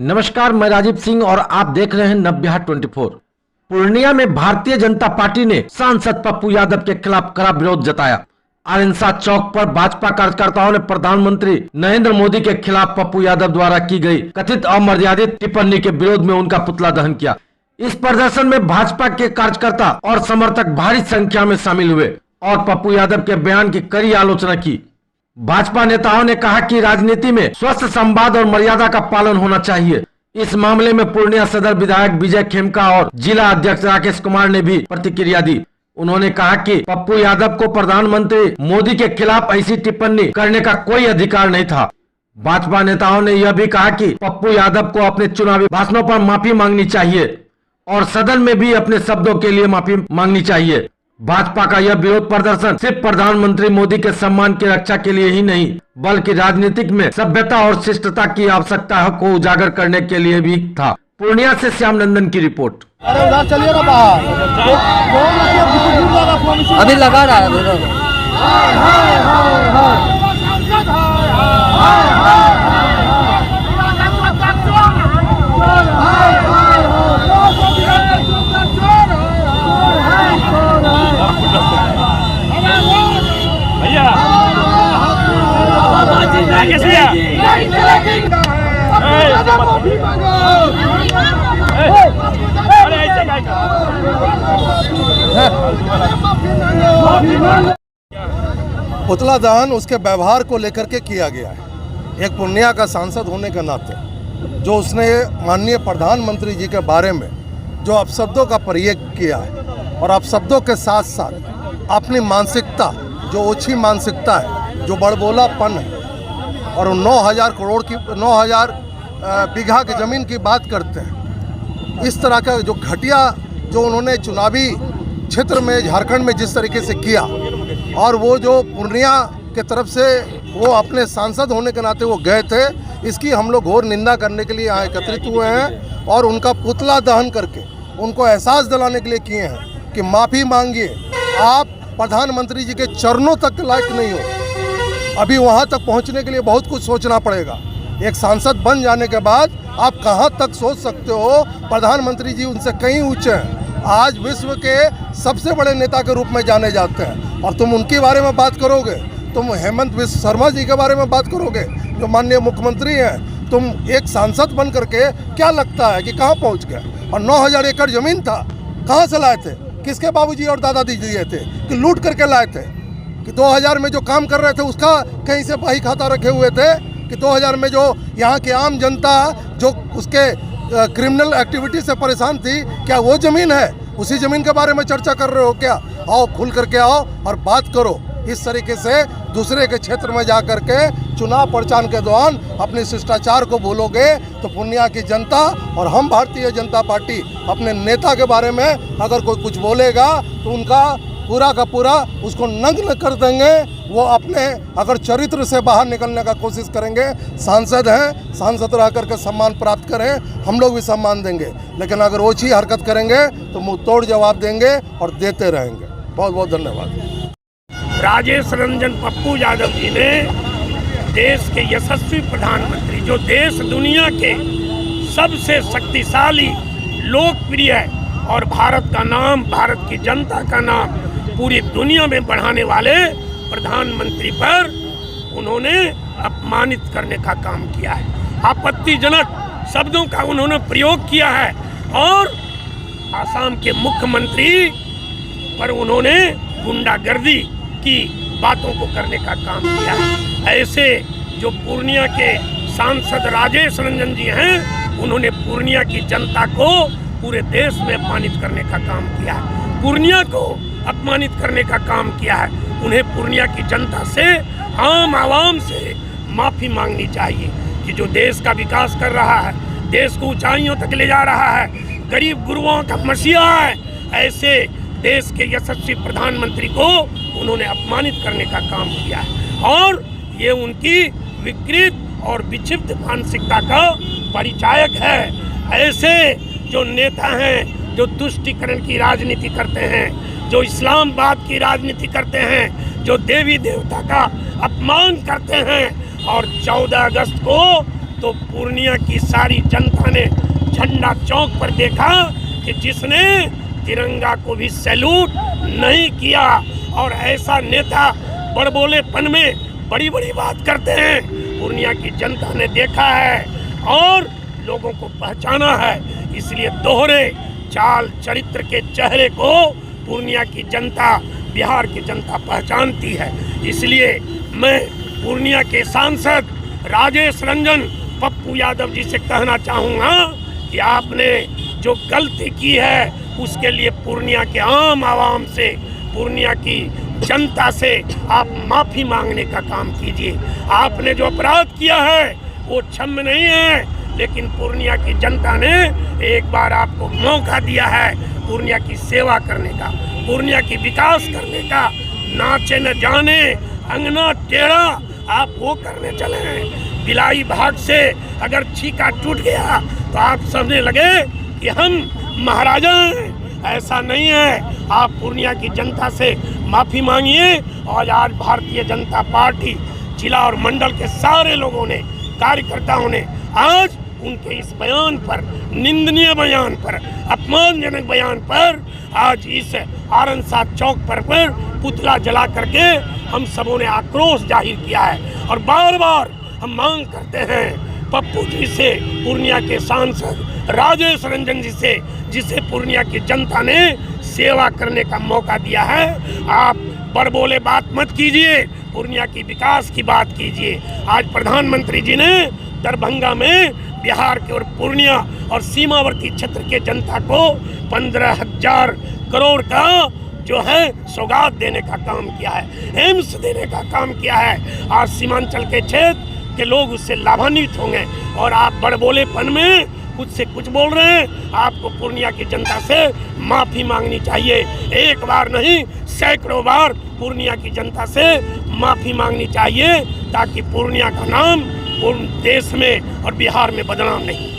नमस्कार, मैं राजीव सिंह और आप देख रहे हैं नवबिहार 24। पूर्णिया में भारतीय जनता पार्टी ने सांसद पप्पू यादव के खिलाफ कड़ा विरोध जताया। आरएनसा चौक पर भाजपा कार्यकर्ताओं ने प्रधानमंत्री नरेंद्र मोदी के खिलाफ पप्पू यादव द्वारा की गई कथित अमर्यादित टिप्पणी के विरोध में उनका पुतला दहन किया। इस प्रदर्शन में भाजपा के कार्यकर्ता और समर्थक भारी संख्या में शामिल हुए और पप्पू यादव के बयान की कड़ी आलोचना की। भाजपा नेताओं ने कहा कि राजनीति में स्वस्थ संवाद और मर्यादा का पालन होना चाहिए। इस मामले में पूर्णिया सदर विधायक विजय खेमका और जिला अध्यक्ष राकेश कुमार ने भी प्रतिक्रिया दी। उन्होंने कहा कि पप्पू यादव को प्रधानमंत्री मोदी के खिलाफ ऐसी टिप्पणी करने का कोई अधिकार नहीं था। भाजपा नेताओं ने यह भी कहा कि पप्पू यादव को अपने चुनावी भाषणों पर माफी मांगनी चाहिए और सदन में भी अपने शब्दों के लिए माफी मांगनी चाहिए। भाजपा का यह विरोध प्रदर्शन सिर्फ प्रधानमंत्री मोदी के सम्मान की रक्षा के लिए ही नहीं, बल्कि राजनीतिक में सभ्यता और शिष्टता की आवश्यकता को उजागर करने के लिए भी था। पूर्णिया से श्याम नंदन की रिपोर्ट। अरे उधर चलिए ना बाहर। अभी लगा रहा है। पुतला दहन उसके व्यवहार को लेकर के किया गया है। एक पूर्णिया का सांसद होने के नाते जो उसने माननीय प्रधानमंत्री जी के बारे में जो अपशब्दों का प्रयोग किया है और अपशब्दों के साथ साथ अपनी मानसिकता जो ओछी मानसिकता है, जो बड़बोलापन है और 9,000 करोड़ की 9,000 बीघा की ज़मीन की बात करते हैं। इस तरह का जो घटिया जो उन्होंने चुनावी क्षेत्र में झारखंड में जिस तरीके से किया और वो जो पूर्णिया के तरफ से वो अपने सांसद होने के नाते वो गए थे, इसकी हम लोग घोर निंदा करने के लिए यहाँ एकत्रित हुए हैं और उनका पुतला दहन करके उनको एहसास दिलाने के लिए किए हैं कि माफ़ी मांगिए। आप प्रधानमंत्री जी के चरणों तक के लायक नहीं हो। अभी वहाँ तक पहुँचने के लिए बहुत कुछ सोचना पड़ेगा। एक सांसद बन जाने के बाद आप कहाँ तक सोच सकते हो? प्रधानमंत्री जी उनसे कहीं ऊंचे हैं। आज विश्व के सबसे बड़े नेता के रूप में जाने जाते हैं और तुम उनके बारे में बात करोगे, तुम हेमंत बिस्व शर्मा जी के बारे में बात करोगे जो माननीय मुख्यमंत्री हैं। तुम एक सांसद बन करके क्या लगता है कि कहाँ पहुँच गए? और 9,000 एकड़ ज़मीन था, कहाँ से लाए थे? किसके बाबूजी और दादाजी दिए थे कि लूट करके लाए थे? कि 2000 में जो काम कर रहे थे उसका कहीं से बही खाता रखे हुए थे? कि 2000 में जो यहाँ की आम जनता जो उसके क्रिमिनल एक्टिविटी से परेशान थी, क्या वो ज़मीन है? उसी ज़मीन के बारे में चर्चा कर रहे हो क्या? आओ खुल करके आओ और बात करो। इस तरीके से दूसरे के क्षेत्र में जा कर के चुनाव प्रचार के दौरान अपने शिष्टाचार को भूलोगे तो पूर्णिया की जनता और हम भारतीय जनता पार्टी अपने नेता के बारे में अगर कोई कुछ बोलेगा तो उनका पूरा का पूरा उसको नग्न कर देंगे। वो अपने अगर चरित्र से बाहर निकलने का कोशिश करेंगे। सांसद हैं, सांसद रह करके सम्मान प्राप्त करें, हम लोग भी सम्मान देंगे, लेकिन अगर ओछी हरकत करेंगे तो मुंह तोड़ जवाब देंगे और देते रहेंगे। बहुत बहुत धन्यवाद। राजेश रंजन पप्पू यादव जी ने देश के यशस्वी प्रधानमंत्री, जो देश दुनिया के सबसे शक्तिशाली, लोकप्रिय और भारत का नाम, भारत की जनता का नाम पूरी दुनिया में बढ़ाने वाले प्रधानमंत्री पर उन्होंने अपमानित करने का काम किया है। आपत्तिजनक शब्दों का उन्होंने प्रयोग किया है और आसाम के मुख्यमंत्री पर उन्होंने गुंडागर्दी की बातों को करने का काम किया है। ऐसे जो पूर्णिया के सांसद राजेश रंजन जी हैं, उन्होंने पूर्णिया की जनता को पूरे देश में अपमानित करने का काम किया है, पूर्णिया को अपमानित करने का काम किया है। उन्हें पूर्णिया की जनता से, आम आवाम से माफ़ी मांगनी चाहिए कि जो देश का विकास कर रहा है, देश को ऊंचाइयों तक ले जा रहा है, गरीब गुरुओं का मसीहा है, ऐसे देश के यशस्वी प्रधानमंत्री को उन्होंने अपमानित करने का काम किया है और ये उनकी विकृत और विक्षिप्त मानसिकता का परिचायक है। ऐसे जो नेता हैं जो तुष्टीकरण की राजनीति करते हैं, जो इस्लामाबाद की राजनीति करते हैं, जो देवी देवता का अपमान करते हैं और 14 अगस्त को तो पूर्णिया की सारी जनता ने झंडा चौक पर देखा कि जिसने तिरंगा को भी सैल्यूट नहीं किया। और ऐसा नेता बड़बोलेपन में बड़ी बड़ी बात करते हैं, पूर्णिया की जनता ने देखा है और लोगों को पहचाना है। इसलिए दोहरे चाल चरित्र के चेहरे को पूर्णिया की जनता, बिहार की जनता पहचानती है। इसलिए मैं पूर्णिया के सांसद राजेश रंजन पप्पू यादव जी से कहना चाहूँगा कि आपने जो गलती की है उसके लिए पूर्णिया के आम आवाम से, पूर्णिया की जनता से आप माफ़ी मांगने का काम कीजिए। आपने जो अपराध किया है वो क्षम्य नहीं है, लेकिन पूर्णिया की जनता ने एक बार आपको मौका दिया है पूर्णिया की सेवा करने का, पूर्णिया की विकास करने का। नाचे न जाने अंगना टेढ़ा आप वो करने चले हैं। बिलाई भाग से अगर छीका टूट गया तो आप समझने लगे कि हम महाराजा हैं। ऐसा नहीं है। आप पूर्णिया की जनता से माफ़ी मांगिए। और आज भारतीय जनता पार्टी जिला और मंडल के सारे लोगों ने, कार्यकर्ताओं ने आज उनके इस बयान पर, निंदनीय बयान पर, अपमानजनक बयान पर आज इस आरनसाद चौक पर पुतला जला करके हम सबों ने आक्रोश जाहिर किया है। और बार बार हम मांग करते हैं पप्पू जी से, पूर्णिया के सांसद राजेश रंजन जी से, जिसे पूर्णिया की जनता ने सेवा करने का मौका दिया है, आप बड़बोले बात मत कीजिए, पूर्णिया की विकास की बात कीजिए। आज प्रधानमंत्री जी ने दरभंगा में बिहार के और पूर्णिया और सीमावर्ती क्षेत्र के जनता को 15,000 करोड़ का जो है सौगात देने का काम किया है, एम्स देने का काम किया है। आज सीमांचल के क्षेत्र के लोग उससे लाभान्वित होंगे। और आप बड़बोलेपन में कुछ से कुछ बोल रहे हैं। आपको पूर्णिया की जनता से माफ़ी मांगनी चाहिए। एक बार नहीं, सैकड़ों बार पूर्णिया की जनता से माफ़ी मांगनी चाहिए, ताकि पूर्णिया का नाम पूर्ण देश में और बिहार में बदनाम नहीं।